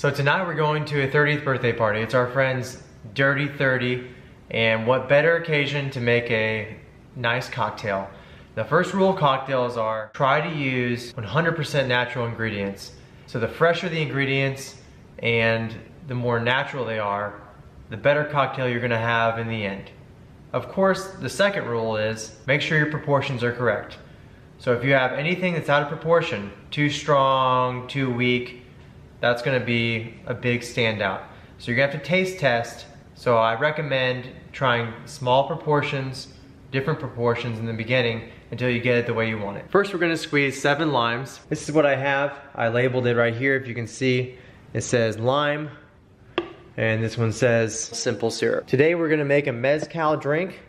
So tonight we're going to a 30th birthday party. It's our friend's Dirty 30, and what better occasion to make a nice cocktail. The first rule of cocktails are try to use 100% natural ingredients. So the fresher the ingredients and the more natural they are, the better cocktail you're gonna have in the end. Of course, the second rule is make sure your proportions are correct. So if you have anything that's out of proportion, too strong, too weak, that's gonna be a big standout. So you're gonna have to taste test. So I recommend trying small proportions, different proportions in the beginning until you get it the way you want it. First, we're gonna squeeze 7 limes. This is what I have. I labeled it right here. If you can see, it says lime, and this one says simple syrup. Today, we're gonna make a Mezcal drink.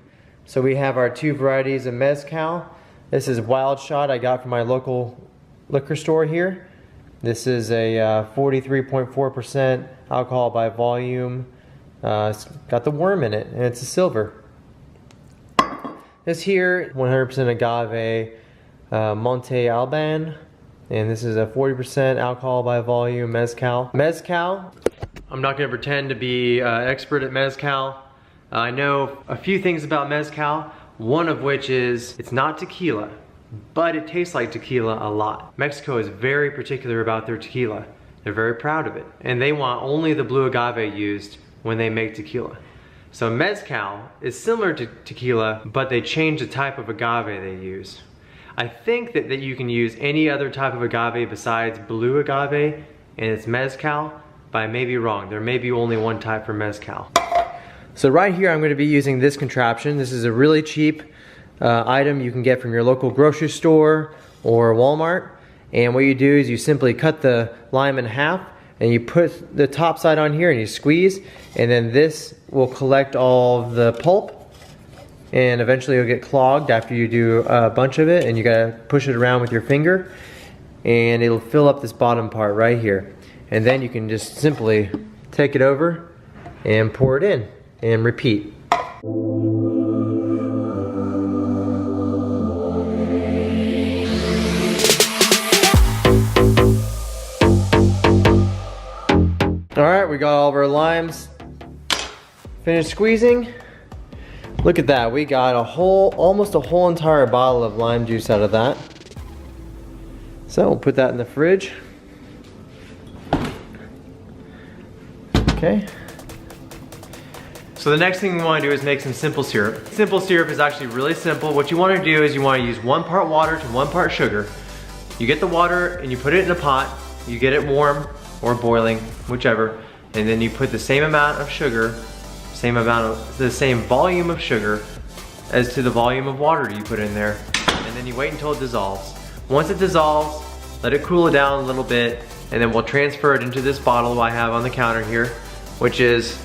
So we have our 2 varieties of Mezcal. This is Wild Shot I got from my local liquor store here. This is a 43.4% alcohol by volume. It's got the worm in it, and it's a silver. This here, 100% agave Monte Alban, and this is a 40% alcohol by volume Mezcal. Mezcal, I'm not gonna pretend to be expert at Mezcal. I know a few things about Mezcal, one of which is it's not tequila, but it tastes like tequila a lot. Mexico is very particular about their tequila. They're very proud of it. And they want only the blue agave used when they make tequila. So Mezcal is similar to tequila, but they change the type of agave they use. I think that you can use any other type of agave besides blue agave, and it's Mezcal, but I may be wrong. There may be only one type for Mezcal. So right here I'm gonna be using this contraption. This is a really cheap item you can get from your local grocery store or Walmart. And what you do is you simply cut the lime in half and you put the top side on here and you squeeze, and then this will collect all the pulp, and eventually it'll get clogged after you do a bunch of it, and you gotta push it around with your finger and it'll fill up this bottom part right here. And then you can just simply take it over and pour it in and repeat. Alright, we got all of our limes finished squeezing. Look at that, we got almost a whole entire bottle of lime juice out of that. So we'll put that in the fridge. Okay. So the next thing we want to do is make some simple syrup. Simple syrup is actually really simple. What you want to do is you want to use 1 part water to 1 part sugar. You get the water and you put it in a pot. You get it warm or boiling, whichever, and then you put the same amount of sugar, the same volume of sugar as to the volume of water you put in there, and then you wait until it dissolves. Once it dissolves, let it cool down a little bit, and then we'll transfer it into this bottle I have on the counter here, which is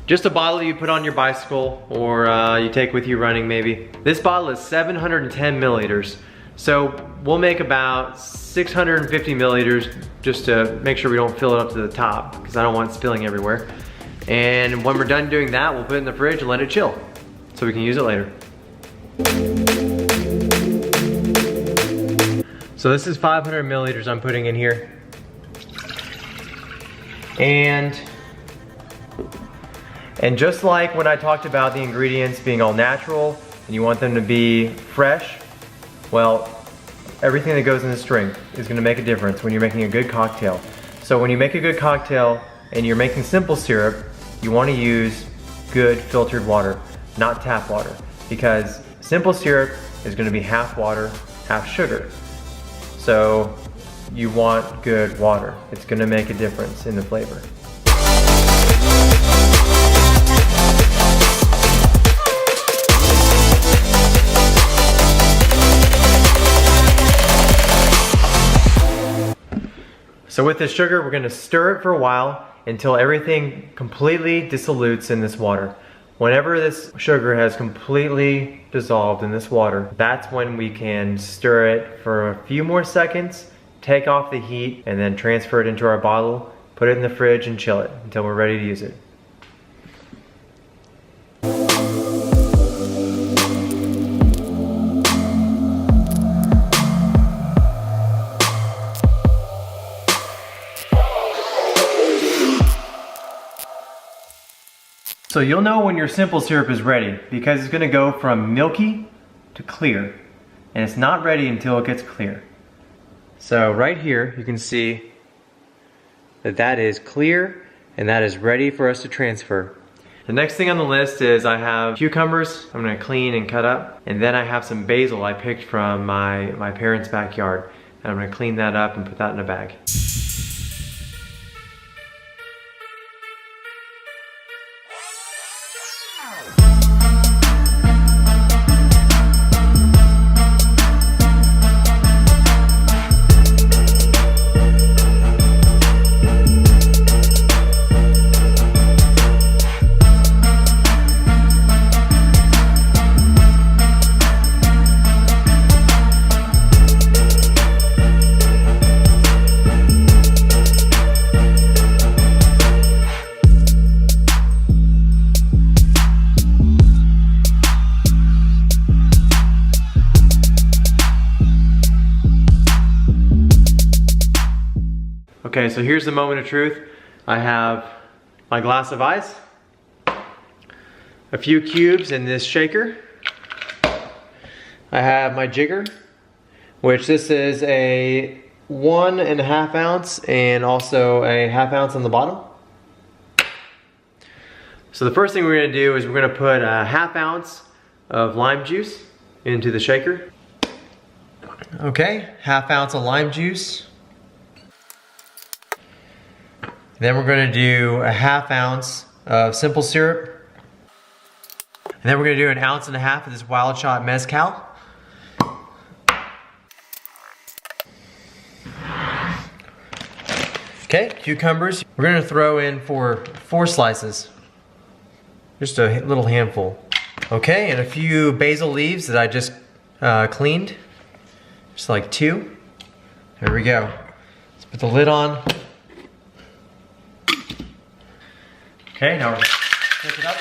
just a bottle you put on your bicycle or you take with you running maybe. This bottle is 710 milliliters. So we'll make about 650 milliliters just to make sure we don't fill it up to the top because I don't want it spilling everywhere. And when we're done doing that, we'll put it in the fridge and let it chill so we can use it later. So this is 500 milliliters I'm putting in here. And just like when I talked about the ingredients being all natural and you want them to be fresh, well, everything that goes in this drink is gonna make a difference when you're making a good cocktail. So when you make a good cocktail and you're making simple syrup, you wanna use good filtered water, not tap water, because simple syrup is gonna be half water, half sugar. So you want good water. It's gonna make a difference in the flavor. So with this sugar, we're gonna stir it for a while until everything completely dissolutes in this water. Whenever this sugar has completely dissolved in this water, that's when we can stir it for a few more seconds, take off the heat, and then transfer it into our bottle, put it in the fridge and chill it until we're ready to use it. So you'll know when your simple syrup is ready because it's gonna go from milky to clear. And it's not ready until it gets clear. So right here, you can see that that is clear and that is ready for us to transfer. The next thing on the list is I have cucumbers I'm gonna clean and cut up. And then I have some basil I picked from my parents' backyard. And I'm gonna clean that up and put that in a bag. Okay, so here's the moment of truth. I have my glass of ice, a few cubes in this shaker. I have my jigger, which this is a 1.5 ounce and also a 1/2 ounce on the bottom. So the first thing we're gonna do is we're gonna put a 1/2 ounce of lime juice into the shaker. Okay, 1/2 ounce of lime juice. Then we're gonna do a 1/2 ounce of simple syrup. And then we're gonna do 1.5 ounces of this Wild Shot Mezcal. Okay, cucumbers. We're gonna throw in for 4 slices. Just a little handful. Okay, and a few basil leaves that I just cleaned. Just like 2. There we go. Let's put the lid on. Okay, now we're gonna pick it up.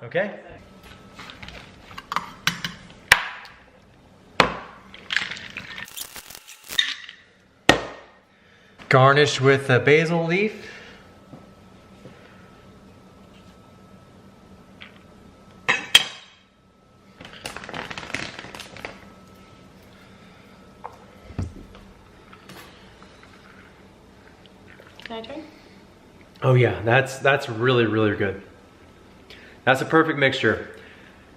Okay. Garnish with a basil leaf. Can I try? Oh yeah, that's really, really good. That's a perfect mixture.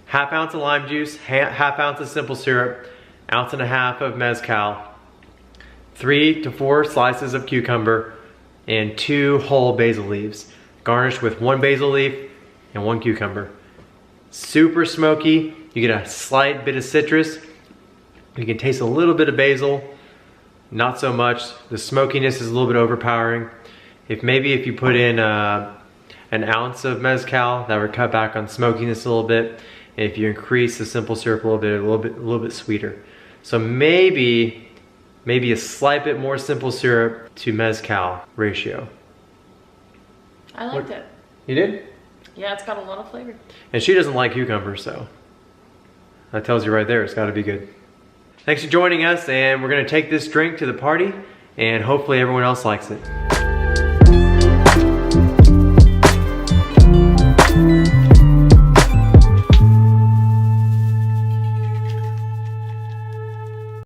1/2 ounce of lime juice, 1/2 ounce of simple syrup, 1.5 ounces of mezcal, 3 to 4 slices of cucumber, and 2 whole basil leaves. Garnished with 1 basil leaf and 1 cucumber. Super smoky. You get a slight bit of citrus. You can taste a little bit of basil. Not so much. The smokiness is a little bit overpowering. If you put in 1 ounce of mezcal, that would cut back on smokiness a little bit. And if you increase the simple syrup a little bit sweeter. So maybe a slight bit more simple syrup to mezcal ratio. I liked it. You did? Yeah, it's got a lot of flavor. And she doesn't like cucumbers, so that tells you right there it's got to be good. Thanks for joining us, and we're gonna take this drink to the party, and hopefully everyone else likes it.